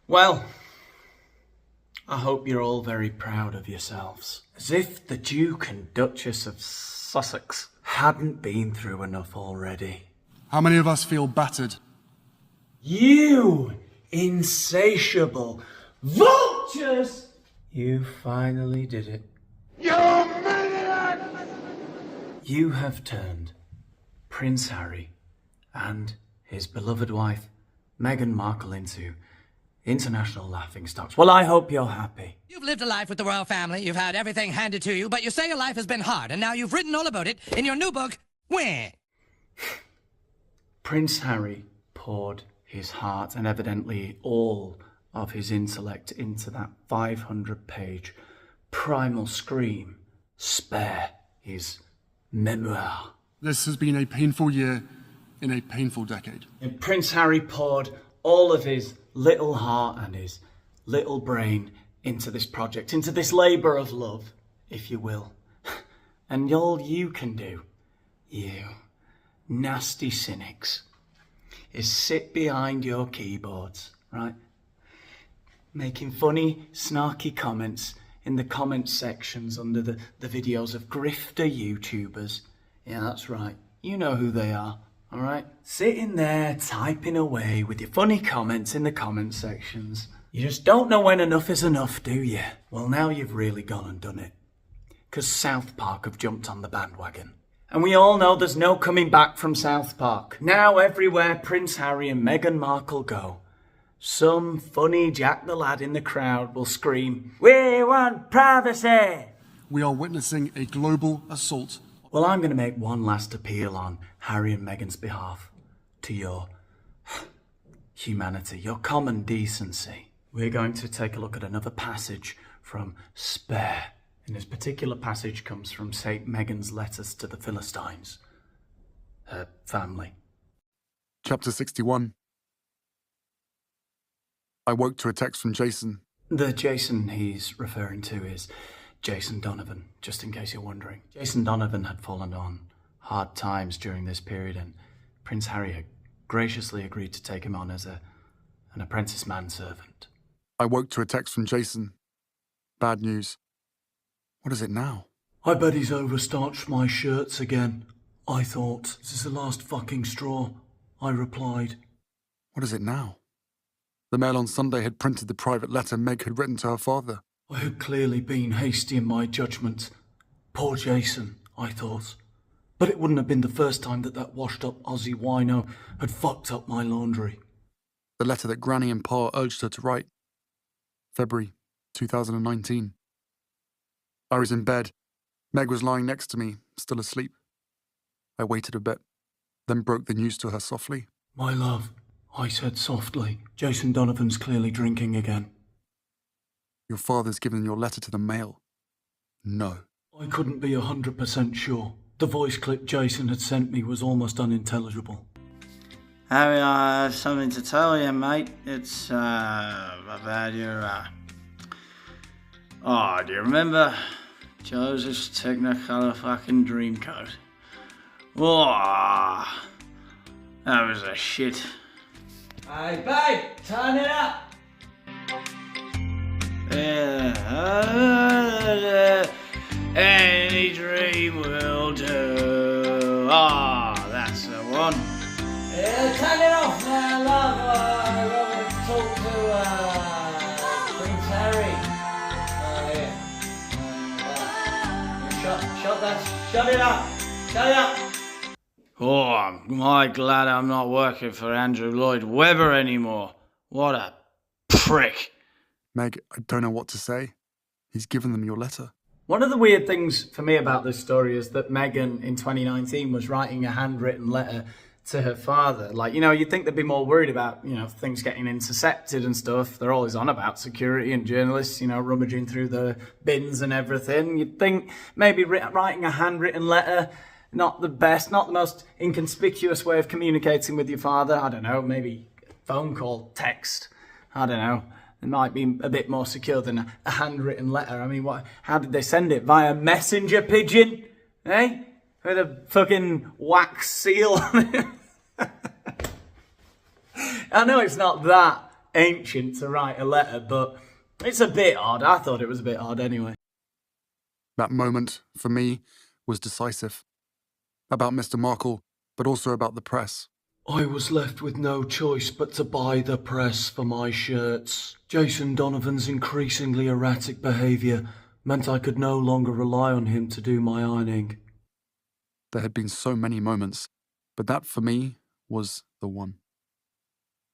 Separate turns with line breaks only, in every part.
Well, I hope you're all very proud of yourselves. As if the Duke and Duchess of Sussex hadn't been through enough already.
How many of us feel battered?
You insatiable vultures! You finally did it.
You maniac!
You have turned Prince Harry and his beloved wife, Meghan Markle, into international laughingstocks. Well, I hope you're happy.
You've lived a life with the royal family, you've had everything handed to you, but you say your life has been hard, and now you've written all about it in your new book, Where?
Prince Harry poured his heart and evidently all of his intellect into that 500-page primal scream, Spare, his memoir.
This has been a painful year in a painful decade.
And Prince Harry poured all of his little heart and his little brain into this project, into this labour of love, if you will. And all you can do, you nasty cynics, is sit behind your keyboards, right? Making funny, snarky comments in the comment sections under the videos of grifter YouTubers. Yeah, that's right. You know who they are, all right? Sitting there, typing away with your funny comments in the comment sections. You just don't know when enough is enough, do you? Well, now you've really gone and done it. Because South Park have jumped on the bandwagon. And we all know there's no coming back from South Park. Now everywhere Prince Harry and Meghan Markle go, some funny Jack the Lad in the crowd will scream, "We want privacy!"
We are witnessing a global assault.
Well, I'm going to make one last appeal on Harry and Meghan's behalf to your humanity, your common decency. We're going to take a look at another passage from Spare. And this particular passage comes from St. Meghan's letters to the Philistines, her family.
Chapter 61. I woke to a text from Jason.
The Jason he's referring to is Jason Donovan, just in case you're wondering. Jason Donovan had fallen on hard times during this period, and Prince Harry had graciously agreed to take him on as an apprentice manservant.
I woke to a text from Jason. Bad news. What is it now?
I bet he's overstarched my shirts again. I thought, this is the last fucking straw. I replied.
What is it now? The Mail on Sunday had printed the private letter Meg had written to her father.
I had clearly been hasty in my judgment. Poor Jason, I thought. But it wouldn't have been the first time that washed-up Aussie wino had fucked up my laundry.
The letter that Granny and Pa urged her to write. February 2019. I was in bed. Meg was lying next to me, still asleep. I waited a bit, then broke the news to her softly.
My love, I said softly, Jason Donovan's clearly drinking again.
Your father's given your letter to the Mail. No.
I couldn't be 100% sure. The voice clip Jason had sent me was almost unintelligible.
Harry, I have something to tell you, mate. It's about your... Oh, do you remember Joseph's Technicolor fucking Dreamcoat? Oh, that was a shit. Hey, babe, turn it up. Any dream will do. Ah, that's the one. Yeah, turn it off now, love. I want to talk to Prince Harry. Shut it up. Shut it up. Oh, I'm glad I'm not working for Andrew Lloyd Webber anymore. What a prick.
Meg, I don't know what to say. He's given them your letter.
One of the weird things for me about this story is that Meghan in 2019 was writing a handwritten letter to her father. Like, you know, you'd think they'd be more worried about, you know, things getting intercepted and stuff. They're always on about security and journalists, you know, rummaging through the bins and everything. You'd think maybe writing a handwritten letter, not the best, not the most inconspicuous way of communicating with your father. I don't know, maybe phone call, text. I don't know. It might be a bit more secure than a handwritten letter. I mean, how did they send it? Via messenger pigeon? Eh? With a fucking wax seal on it? I know it's not that ancient to write a letter, but it's a bit odd. I thought it was a bit odd anyway.
That moment, for me, was decisive. About Mr. Markle, but also about the press.
I was left with no choice but to buy the press for my shirts. Jason Donovan's increasingly erratic behaviour meant I could no longer rely on him to do my ironing.
There had been so many moments, but that for me was the one.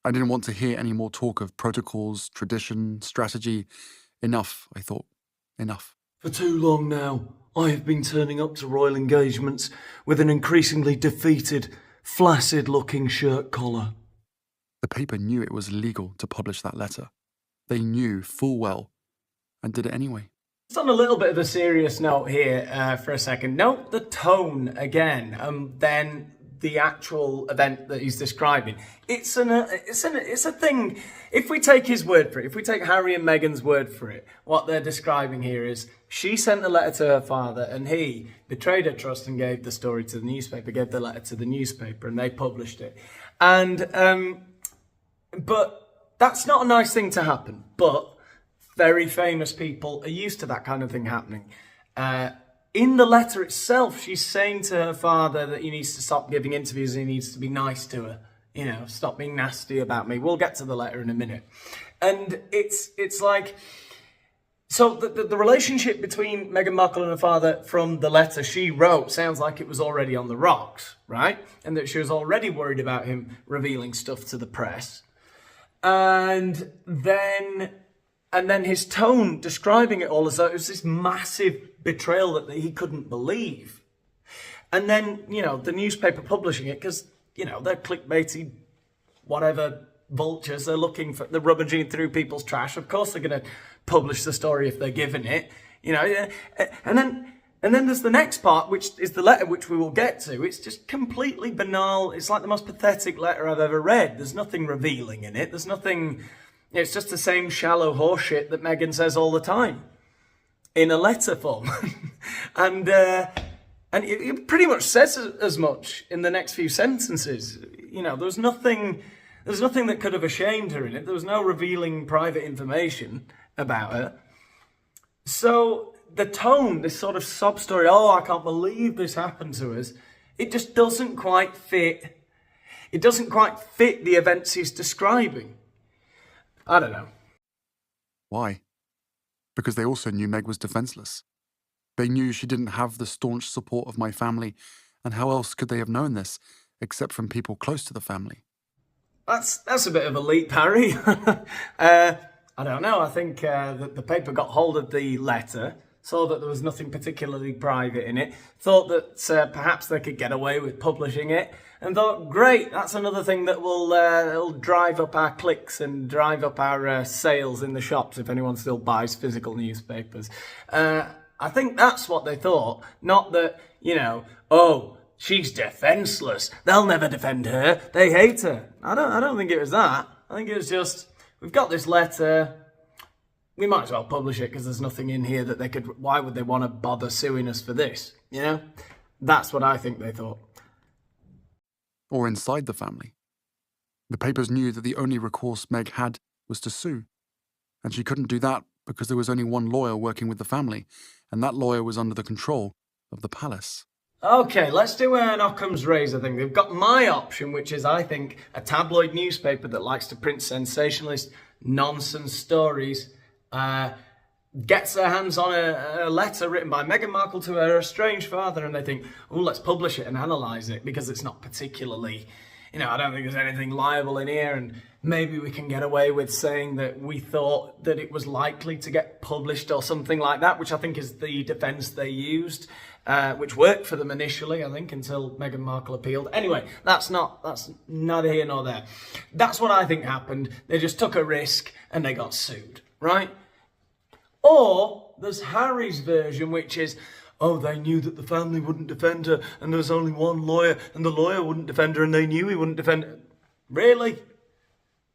I didn't want to hear any more talk of protocols, tradition, strategy. Enough, I thought. Enough.
For too long now, I have been turning up to royal engagements with an increasingly defeated, flaccid-looking shirt collar.
The paper knew it was illegal to publish that letter. They knew full well, and did it anyway.
Just on a little bit of a serious note here for a second. Note the tone again, then the actual event that he's describing. It's a thing. If we take his word for it, if we take Harry and Meghan's word for it, what they're describing here is she sent a letter to her father and he betrayed her trust and gave the story to the newspaper, gave the letter to the newspaper, and they published it. And but that's not a nice thing to happen. But very famous people are used to that kind of thing happening. In the letter itself, she's saying to her father that he needs to stop giving interviews and he needs to be nice to her. You know, stop being nasty about me. We'll get to the letter in a minute. And it's like... So the relationship between Meghan Markle and her father from the letter she wrote sounds like it was already on the rocks, right? And that she was already worried about him revealing stuff to the press. And then his tone describing it all as though it was this massive betrayal that he couldn't believe. And then, you know, the newspaper publishing it because, you know, they're clickbaity, whatever, vultures. They're rummaging through people's trash. Of course they're going to publish the story if they're given it, you know. And then there's the next part, which is the letter, which we will get to. It's just completely banal. It's like the most pathetic letter I've ever read. There's nothing revealing in it. There's nothing... It's just the same shallow horseshit that Meghan says all the time in a letter form. and it pretty much says as much in the next few sentences. You know, there's nothing that could have ashamed her in it. There was no revealing private information about her. So the tone, this sort of sob story, oh, I can't believe this happened to us, it just doesn't quite fit. It doesn't quite fit the events he's describing. I don't know.
Why? Because they also knew Meg was defenseless. They knew she didn't have the staunch support of my family, and how else could they have known this, except from people close to the family?
That's a bit of a leap, Harry. I don't know. I think that the paper got hold of the letter, saw that there was nothing particularly private in it, thought that perhaps they could get away with publishing it, and thought, great, that's another thing that will drive up our clicks and drive up our sales in the shops if anyone still buys physical newspapers. I think that's what they thought, not that, you know, oh, she's defenseless. They'll never defend her. They hate her. I don't think it was that. I think it was just, we've got this letter. We might as well publish it because there's nothing in here that they could... Why would they want to bother suing us for this? You know? That's what I think they thought.
Or inside the family. The papers knew that the only recourse Meg had was to sue. And she couldn't do that because there was only one lawyer working with the family, and that lawyer was under the control of the palace.
Okay, let's do an Occam's razor thing. They've got my option, which is, I think, a tabloid newspaper that likes to print sensationalist nonsense stories, gets their hands on a letter written by Meghan Markle to her estranged father, and they think, oh, let's publish it and analyse it because it's not particularly, you know, I don't think there's anything liable in here, and maybe we can get away with saying that we thought that it was likely to get published or something like that, which I think is the defence they used, which worked for them initially, I think, until Meghan Markle appealed. Anyway, that's neither here nor there. That's what I think happened. They just took a risk and they got sued, right? Or there's Harry's version, which is, oh, they knew that the family wouldn't defend her and there was only one lawyer and the lawyer wouldn't defend her and they knew he wouldn't defend her. Really?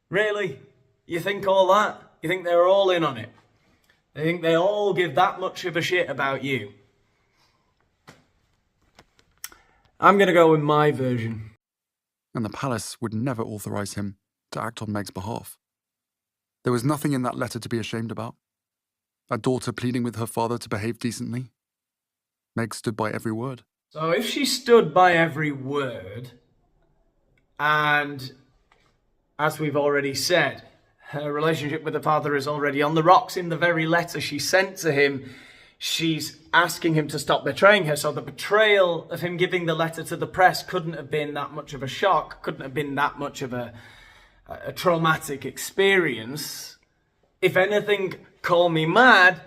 Really? You think all that? You think they're all in on it? They think they all give that much of a shit about you? I'm going to go with my version.
And the palace would never authorise him to act on Meg's behalf. There was nothing in that letter to be ashamed about. A daughter pleading with her father to behave decently. Meg stood by every word.
So if she stood by every word, and as we've already said, her relationship with her father is already on the rocks. In the very letter she sent to him, she's asking him to stop betraying her. So the betrayal of him giving the letter to the press couldn't have been that much of a shock, couldn't have been that much of a traumatic experience. If anything, call me mad,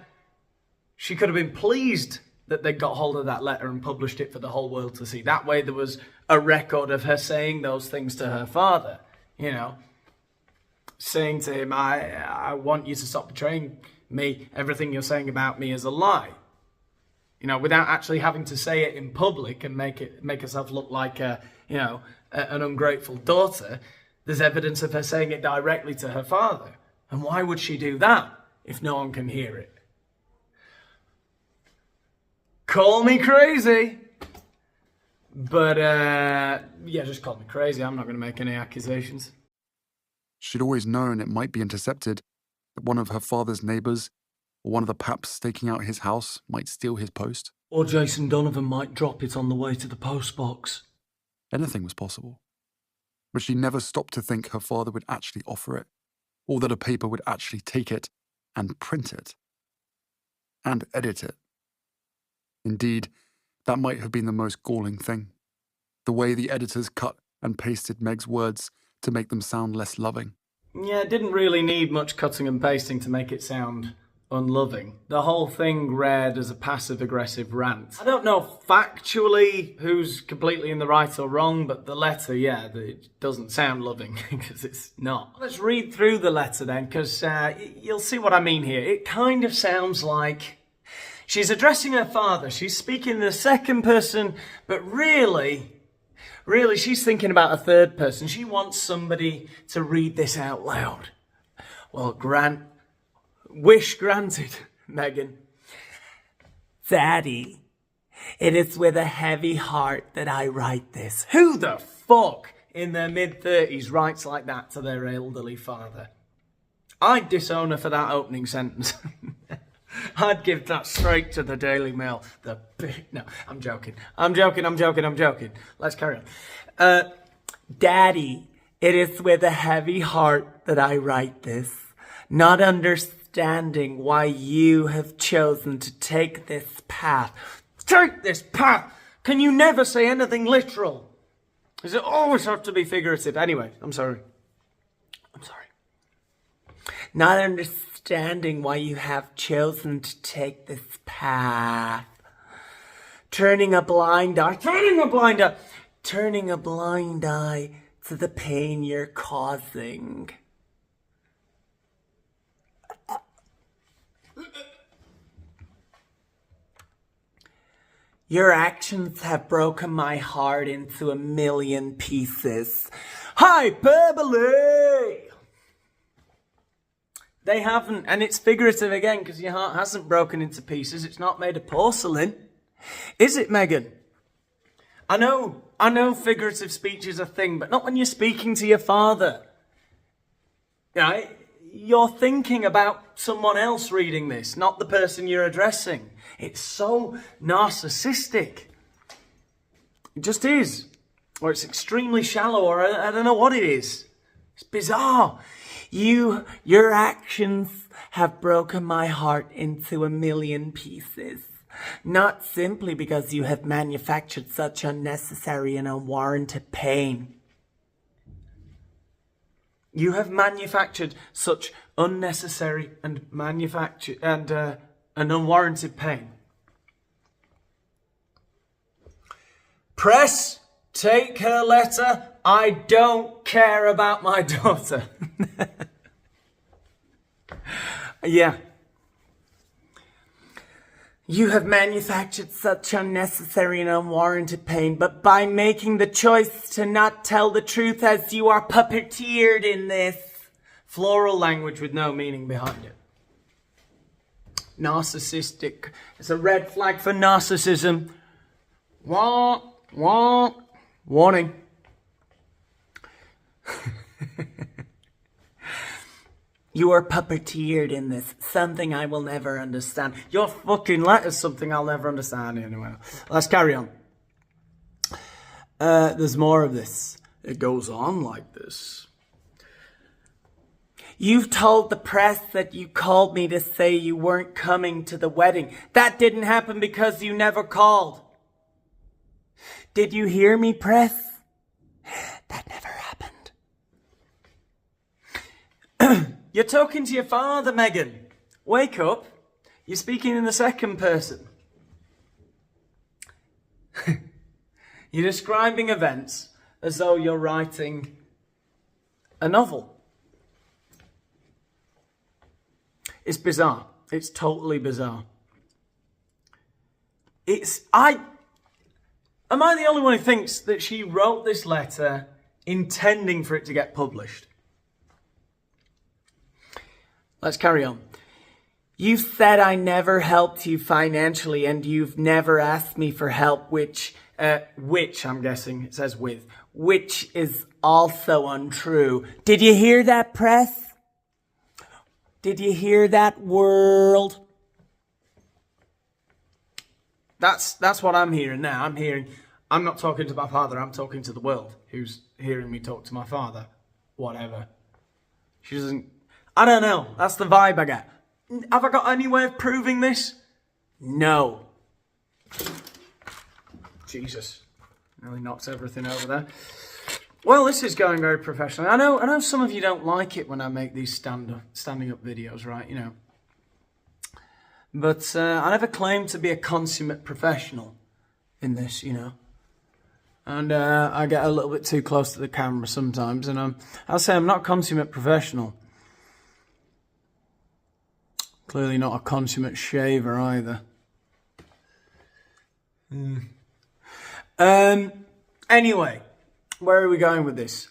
she could have been pleased that they got hold of that letter and published it for the whole world to see. That way there was a record of her saying those things to her father, you know, saying to him, I want you to stop betraying me. Everything you're saying about me is a lie. You know, without actually having to say it in public and make herself look like an ungrateful daughter. There's evidence of her saying it directly to her father. And why would she do that if no one can hear it? Call me crazy. But, just call me crazy. I'm not going to make any accusations.
She'd always known it might be intercepted, that one of her father's neighbours or one of the paps staking out his house might steal his post.
Or Jason Donovan might drop it on the way to the post box.
Anything was possible. But she never stopped to think her father would actually offer it, or that a paper would actually take it and print it and edit it. Indeed, that might have been the most galling thing. The way the editors cut and pasted Meg's words to make them sound less loving.
Yeah, it didn't really need much cutting and pasting to make it sound unloving. The whole thing read as a passive-aggressive rant. I don't know factually who's completely in the right or wrong, but the letter, it doesn't sound loving, because it's not. Let's read through the letter then, because you'll see what I mean here. It kind of sounds like she's addressing her father. She's speaking in the second person, but really, she's thinking about a third person. She wants somebody to read this out loud. Well, wish granted, Meghan. Daddy, it is with a heavy heart that I write this. Who the fuck in their mid-30s writes like that to their elderly father? I'd disown her for that opening sentence. I'd give that straight to the Daily Mail. No, I'm joking. Let's carry on. Daddy, it is with a heavy heart that I write this, not understanding why you have chosen to take this path. Take this path! Can you never say anything literal? Does it always have to be figurative? Anyway, I'm sorry. Not understanding why you have chosen to take this path. Turning a blind eye to the pain you're causing. Your actions have broken my heart into a million pieces. Hyperbole! They haven't, and it's figurative again, because your heart hasn't broken into pieces. It's not made of porcelain. Is it, Meghan? I know figurative speech is a thing, but not when you're speaking to your father. Right? You're thinking about someone else reading this, not the person you're addressing. It's so narcissistic. It just is. Or it's extremely shallow, or I don't know what it is. It's bizarre. Your actions have broken my heart into a million pieces. Not simply because you have manufactured such unnecessary and unwarranted pain. You have manufactured such unnecessary and an unwarranted pain. Press, take her letter. I don't care about my daughter. Yeah. You have manufactured such unnecessary and unwarranted pain, but by making the choice to not tell the truth as you are puppeteered in this. Floral language with no meaning behind it. Narcissistic. It's a red flag for narcissism. Warning. You are puppeteered in this. Something I will never understand. Your fucking letter's something I'll never understand anyway. Let's carry on. There's more of this. It goes on like this. You've told the press that you called me to say you weren't coming to the wedding. That didn't happen because you never called. Did you hear me, press? That never happened. You're talking to your father, Meghan. Wake up. You're speaking in the second person. You're describing events as though you're writing a novel. It's bizarre. It's totally bizarre. Am I the only one who thinks that she wrote this letter intending for it to get published? Let's carry on. You've said I never helped you financially and you've never asked me for help, which I'm guessing it says with, which is also untrue. Did you hear that, press? Did you hear that, world? That's what I'm hearing now. I'm not talking to my father, I'm talking to the world who's hearing me talk to my father. Whatever. She doesn't... I don't know. That's the vibe I get. Have I got any way of proving this? No. Jesus. Nearly knocked everything over there. Well, this is going very professional. I know some of you don't like it when I make these standing up videos, right? You know. But I never claimed to be a consummate professional in this, you know. And I get a little bit too close to the camera sometimes. And I'll say I'm not a consummate professional. Clearly not a consummate shaver either. Anyway, where are we going with this?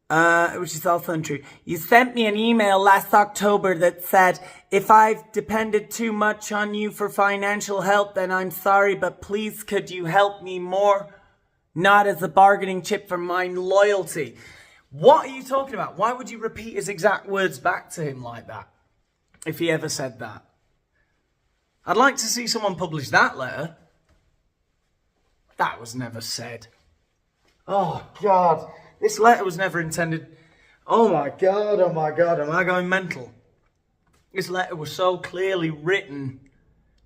Which is also untrue. You sent me an email last October that said, if I've depended too much on you for financial help, then I'm sorry, but please could you help me more? Not as a bargaining chip for my loyalty. What are you talking about? Why would you repeat his exact words back to him like that? If he ever said that. I'd like to see someone publish that letter. That was never said. Oh, God. This letter was never intended... Oh, my God. Am I going mental? This letter was so clearly written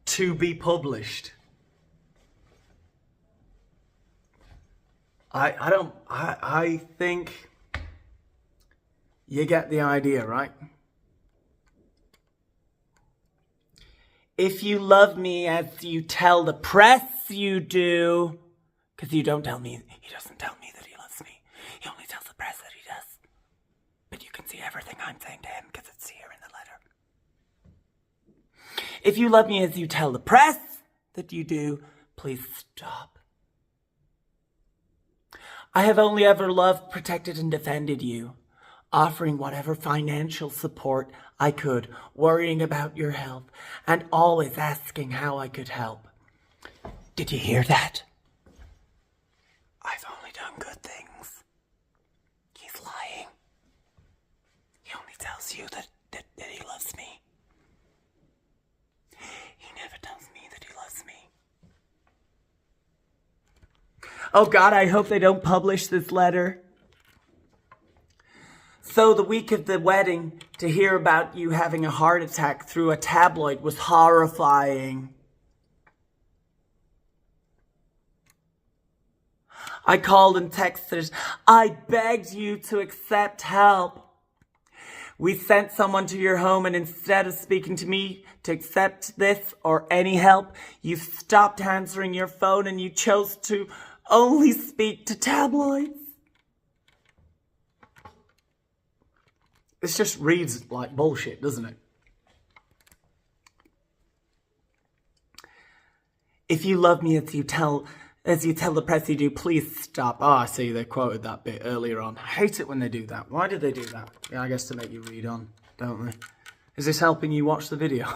to be published. I think you get the idea, right? If you love me as you tell the press you do, because he doesn't tell me that he loves me. He only tells the press that he does. But you can see everything I'm saying to him because it's here in the letter. If you love me as you tell the press that you do, please stop. I have only ever loved, protected, and defended you, offering whatever financial support I could, worrying about your health, and always asking how I could help. Did you hear that? I've only done good things. He's lying. He only tells you that he loves me. He never tells me that he loves me. Oh God, I hope they don't publish this letter. So the week of the wedding, to hear about you having a heart attack through a tabloid was horrifying. I called and texted. I begged you to accept help. We sent someone to your home, and instead of speaking to me to accept this or any help, you stopped answering your phone and you chose to only speak to tabloids. This just reads like bullshit, doesn't it? If you love me as you tell the press you do, please stop. Oh, I see, they quoted that bit earlier on. I hate it when they do that. Why did they do that? Yeah, I guess to make you read on, don't they? Is this helping you watch the video?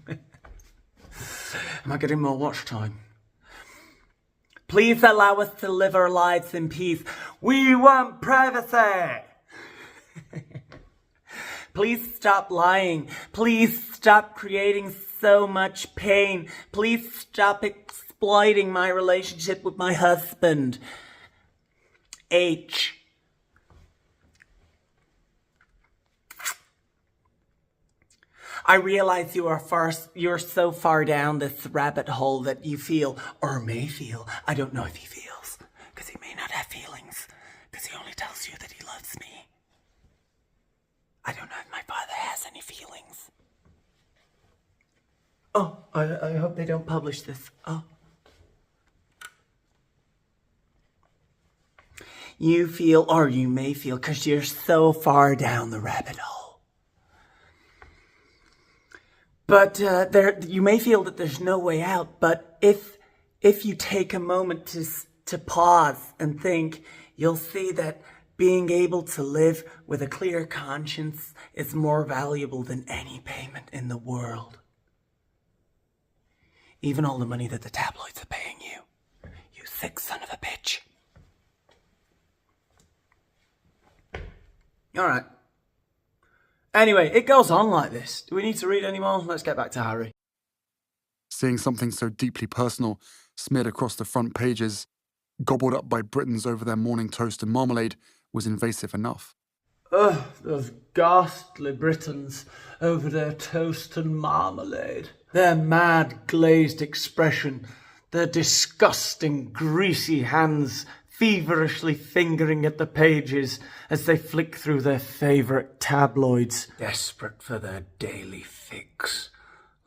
Am I getting more watch time? Please allow us to live our lives in peace. We want privacy. Please stop lying. Please stop creating so much pain. Please stop exploiting my relationship with my husband. H. I realize you're so far down this rabbit hole that you feel, or may feel, I don't know if he feels, because he may not have feelings, because he only tells you that he loves me. I don't know if my father has any feelings. Oh, I hope they don't publish this. Oh. You feel, or you may feel, because you're so far down the rabbit hole. But you may feel that there's no way out, but if you take a moment to pause and think, you'll see that being able to live with a clear conscience is more valuable than any payment in the world. Even all the money that the tabloids are paying you. You sick son of a bitch. All right. Anyway, it goes on like this. Do we need to read any more? Let's get back to Harry.
Seeing something so deeply personal smeared across the front pages, gobbled up by Britons over their morning toast and marmalade, was invasive enough.
Ugh, those ghastly Britons over their toast and marmalade. Their mad glazed expression, their disgusting greasy hands feverishly fingering at the pages as they flick through their favourite tabloids, desperate for their daily fix,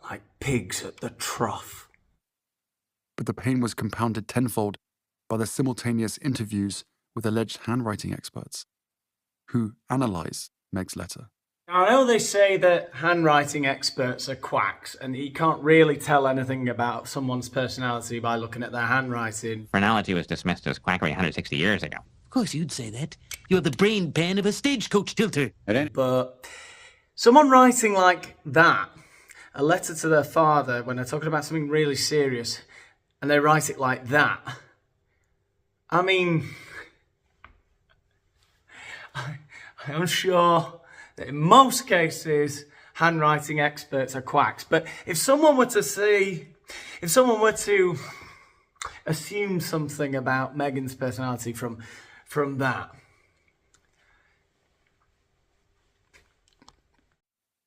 like pigs at the trough.
But the pain was compounded tenfold by the simultaneous interviews with alleged handwriting experts who analyse Meg's letter.
I know they say that handwriting experts are quacks and you can't really tell anything about someone's personality by looking at their handwriting.
Phrenology was dismissed as quackery 160 years ago.
Of course you'd say that. You're the brain pan of a stagecoach tilter.
But someone writing like that, a letter to their father when they're talking about something really serious, and they write it like that, I mean, I'm sure that in most cases, handwriting experts are quacks. But if someone were to assume something about Meghan's personality from that,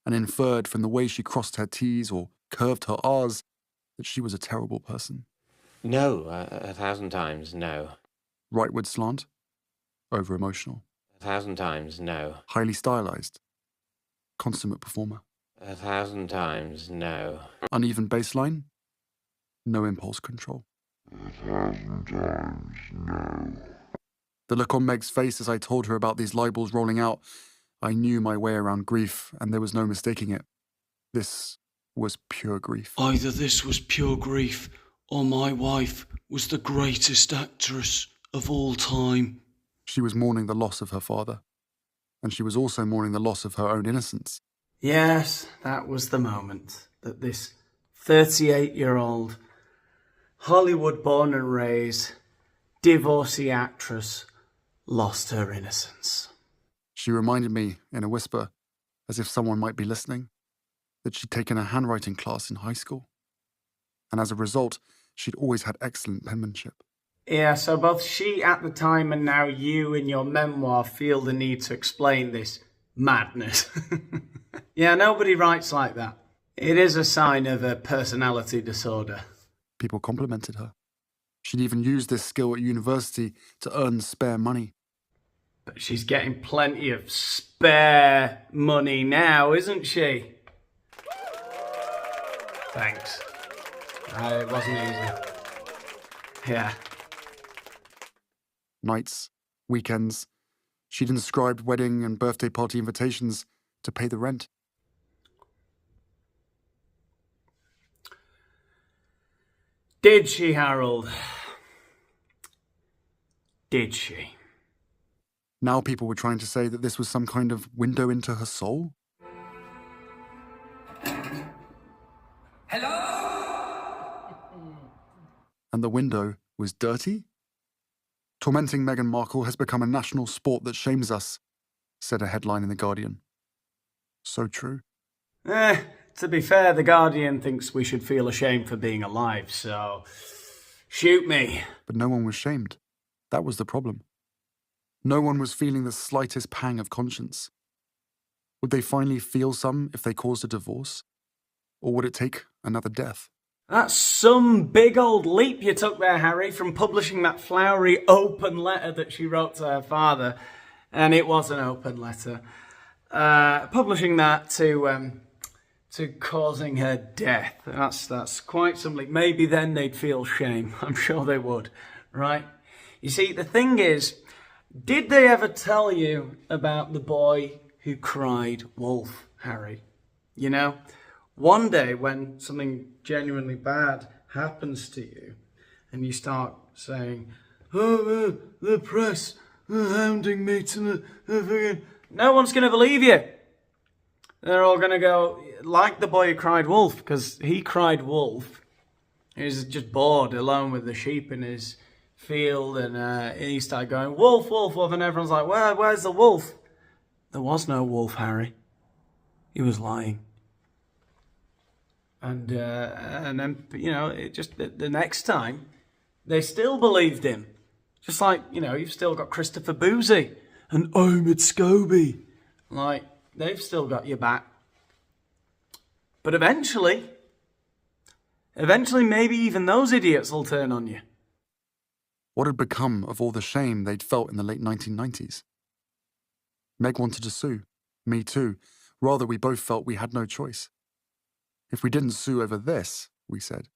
and inferred from the way she crossed her T's or curved her R's that she was a terrible person.
No, 1,000 times no.
Rightward slant, over-emotional.
1,000 times no.
Highly stylized, consummate performer.
1,000 times no.
Uneven baseline, no impulse control.
1,000 times no.
The look on Meg's face as I told her about these libels rolling out, I knew my way around grief, and there was no mistaking it. This was pure grief.
Either this was pure grief, or my wife was the greatest actress of all time.
She was mourning the loss of her father, and she was also mourning the loss of her own innocence.
yes, that was the moment that this 38-year-old, Hollywood-born and raised, divorcee actress lost her innocence.
She reminded me, in a whisper, as if someone might be listening, that she'd taken a handwriting class in high school. And as a result, she'd always had excellent penmanship.
Yeah, so both she at the time and now you in your memoir feel the need to explain this madness. Yeah, nobody writes like that. It is a sign of a personality disorder.
People complimented her. She'd even used this skill at university to earn spare money.
But she's getting plenty of spare money now, isn't she? Thanks. It wasn't easy. Yeah.
Nights, weekends, she'd inscribed wedding and birthday party invitations to pay the rent.
Did she, Harold? Did she?
Now people were trying to say that this was some kind of window into her soul.
Hello?
And the window was dirty? Tormenting Meghan Markle has become a national sport that shames us, said a headline in The Guardian. So true.
To be fair, the Guardian thinks we should feel ashamed for being alive, so shoot me.
But no one was shamed. That was the problem. No one was feeling the slightest pang of conscience. Would they finally feel some if they caused a divorce? Or would it take another death?
That's some big old leap you took there, Harry, from publishing that flowery open letter that she wrote to her father, and it was an open letter, publishing that to causing her death. That's quite some leap. Maybe then they'd feel shame. I'm sure they would, right? You see, the thing is, did they ever tell you about the boy who cried wolf, Harry? You know, one day when something genuinely bad happens to you and you start saying, oh, the press are hounding me to the... No one's going to believe you. They're all going to go, like the boy who cried wolf, because he cried wolf. He was just bored, alone with the sheep in his field, and he started going, wolf, wolf, wolf, and everyone's like, where's the wolf? There was no wolf, Harry. He was lying. And then, you know, it just the next time, they still believed him. Just like, you know, you've still got Christopher Boozy and Omid Scobie. Like, they've still got your back. But eventually, maybe even those idiots will turn on you.
What had become of all the shame they'd felt in the late 1990s? Meg wanted to sue. Me too. Rather, we both felt we had no choice. If we didn't sue over this, we said,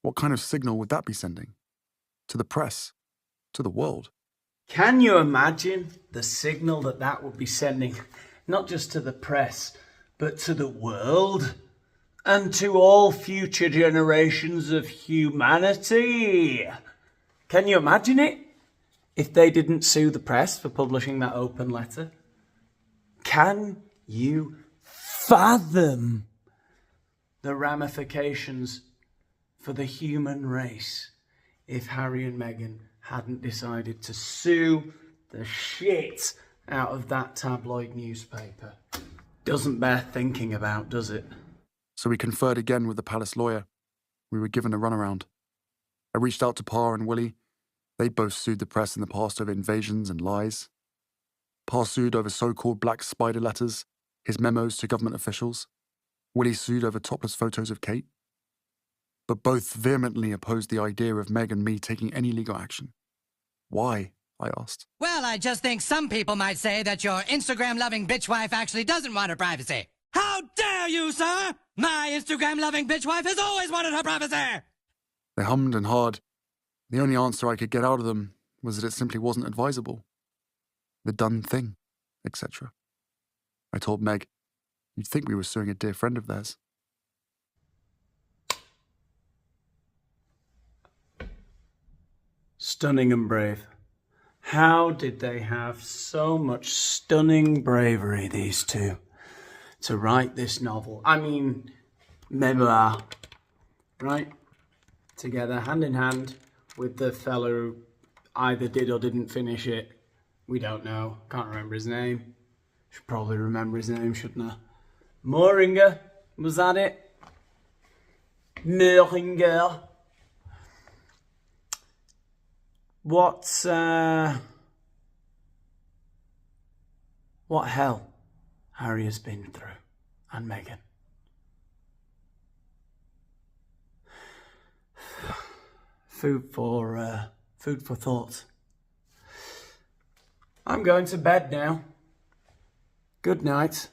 what kind of signal would that be sending? To the press? To the world?
Can you imagine the signal that would be sending, not just to the press, but to the world? And to all future generations of humanity? Can you imagine it? If they didn't sue the press for publishing that open letter? Can you fathom the ramifications for the human race if Harry and Meghan hadn't decided to sue the shit out of that tabloid newspaper? Doesn't bear thinking about, does it?
So we conferred again with the palace lawyer. We were given a runaround. I reached out to Pa and Willie. They both sued the press in the past over invasions and lies. Pa sued over so-called black spider letters, his memos to government officials. Willie sued over topless photos of Kate. But both vehemently opposed the idea of Meg and me taking any legal action. Why? I asked.
Well, I just think some people might say that your Instagram-loving bitch wife actually doesn't want her privacy. How dare you, sir? My Instagram-loving bitch wife has always wanted her privacy!
They hummed and hawed. The only answer I could get out of them was that it simply wasn't advisable. The done thing, etc. I told Meg, you'd think we were suing a dear friend of theirs.
Stunning and brave. How did they have so much stunning bravery, these two, to write this novel? I mean, memoir, right? Together, hand in hand, with the fellow who either did or didn't finish it. We don't know. Can't remember his name. Should probably remember his name, shouldn't I? Mooringer, was that it? Mooringer. What hell Harry has been through, and Meghan. Food for thought. I'm going to bed now. Good night.